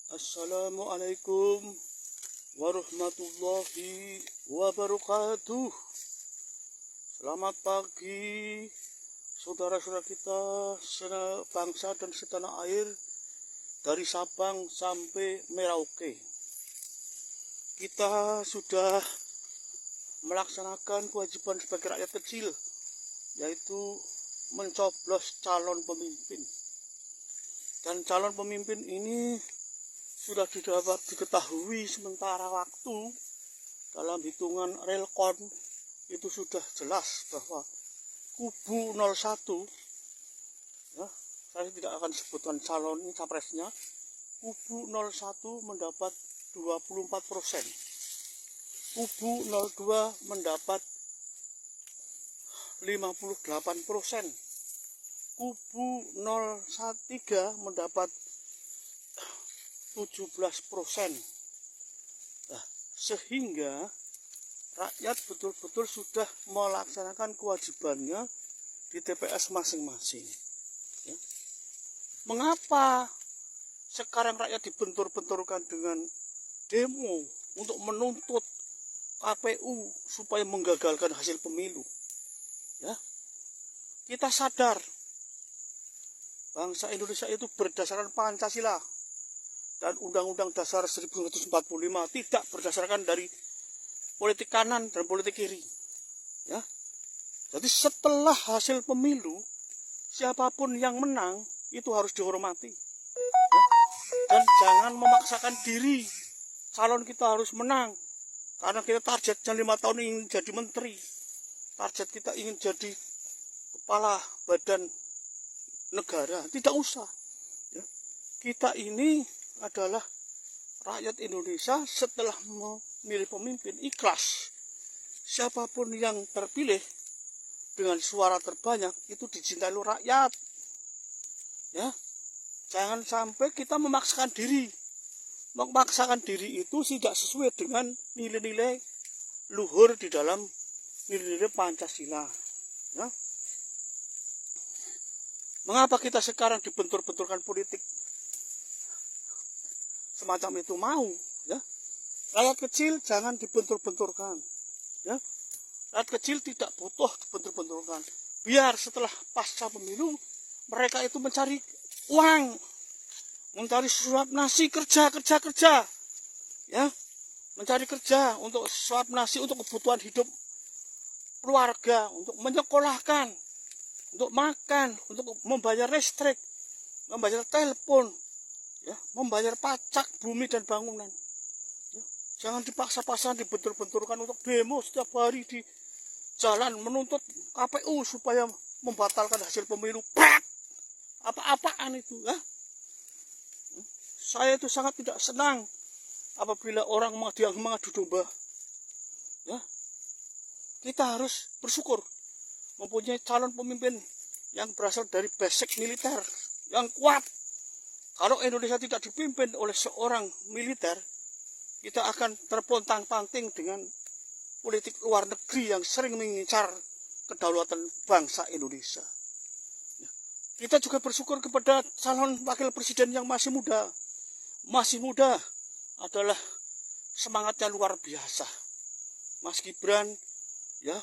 Assalamualaikum warahmatullahi wabarakatuh. Selamat pagi saudara-saudara kita sebangsa dan setanah air dari Sabang sampai Merauke. Kita sudah melaksanakan kewajiban sebagai rakyat kecil, yaitu mencoblos calon pemimpin. Dan calon pemimpin ini sudah dapat diketahui sementara waktu dalam hitungan relkon. Itu sudah jelas bahwa kubu 01, ya, saya tidak akan sebutkan calon ini capresnya, kubu 01 mendapat 24%, kubu 02 mendapat 58%, kubu 03 mendapat 17%. Nah, sehingga rakyat betul-betul sudah melaksanakan kewajibannya di TPS masing-masing. Ya. Mengapa sekarang rakyat dibentur-benturkan dengan demo untuk menuntut KPU supaya menggagalkan hasil pemilu? Ya. Kita sadar bangsa Indonesia itu berdasarkan Pancasila dan Undang-Undang Dasar 1945, tidak berdasarkan dari politik kanan dan politik kiri. Ya. Jadi setelah hasil pemilu, siapapun yang menang itu harus dihormati. Ya. Dan jangan memaksakan diri calon kita harus menang, karena kita targetnya 5 tahun ingin jadi menteri, target kita ingin jadi kepala badan negara. Tidak usah. Ya. Kita ini adalah rakyat Indonesia. Setelah memilih pemimpin, ikhlas. Siapapun yang terpilih dengan suara terbanyak itu dicintai oleh rakyat. Ya, jangan sampai kita memaksakan diri. Memaksakan diri itu tidak sesuai dengan nilai-nilai luhur di dalam nilai-nilai Pancasila. Ya. Mengapa kita sekarang dibentur-benturkan politik semacam itu? Mau, ya, rakyat kecil jangan dibentur-benturkan, ya. Rakyat kecil tidak butuh dibentur-benturkan. Biar setelah pasca pemilu mereka itu mencari uang, mencari suap nasi, kerja, ya, mencari kerja untuk suap nasi, untuk kebutuhan hidup keluarga, untuk menyekolahkan, untuk makan, untuk membayar listrik, membayar telepon, ya, membayar pajak bumi dan bangunan. Ya, jangan dipaksa-paksa dibentur-benturkan untuk demo setiap hari di jalan menuntut KPU supaya membatalkan hasil pemilu. Apa-apaan itu, ya? Saya itu sangat tidak senang apabila orang mengadu domba. Ya, kita harus bersyukur mempunyai calon pemimpin yang berasal dari basic militer yang kuat. Kalau Indonesia tidak dipimpin oleh seorang militer, kita akan terpontang-panting dengan politik luar negeri yang sering mengincar kedaulatan bangsa Indonesia. Kita juga bersyukur kepada calon wakil presiden yang masih muda. Masih muda adalah semangatnya luar biasa. Mas Gibran, ya,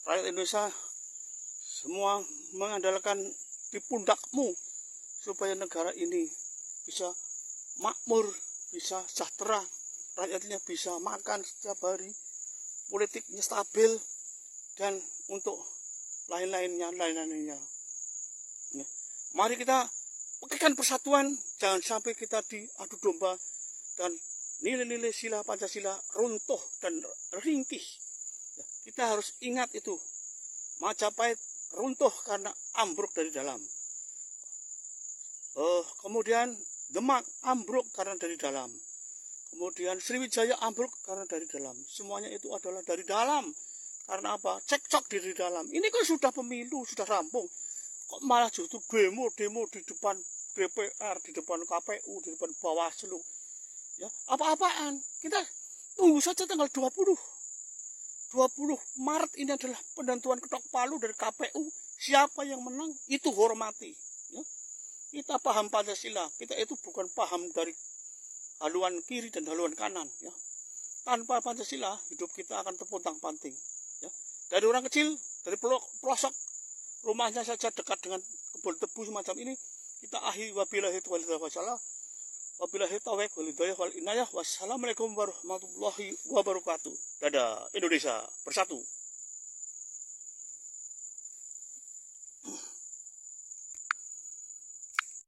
rakyat Indonesia semua mengandalkan di pundakmu supaya negara ini bisa makmur, bisa sejahtera, rakyatnya bisa makan setiap hari, politiknya stabil, dan untuk lain-lainnya. Ya. Mari kita pegang persatuan, jangan sampai kita diadu domba dan nilai-nilai sila Pancasila runtuh dan ringkih. Ya. Kita harus ingat itu, Majapahit runtuh karena ambruk dari dalam. Kemudian Demak ambruk karena dari dalam. Kemudian Sriwijaya ambruk karena dari dalam. Semuanya itu adalah dari dalam. Karena apa? Cekcok dari dalam. Ini kan sudah pemilu, sudah rampung. Kok malah justru demo di depan DPR, di depan KPU, di depan Bawaslu. Ya, apa-apaan? Kita tunggu saja tanggal 20 Maret ini adalah penentuan ketok palu dari KPU. Siapa yang menang, itu hormati. Ya. Kita paham Pancasila, kita itu bukan paham dari haluan kiri dan haluan kanan. Ya. Tanpa Pancasila, hidup kita akan terpontang-panting. Ya. Dari orang kecil, dari pelosok rumahnya saja dekat dengan kebun tebu semacam ini, kita akhiri wabillahi taufiq wal hidayah. Wabillahi taufiq wal hidayah wal inayah. Wassalamualaikum warahmatullahi wabarakatuh. Dadah, Indonesia bersatu.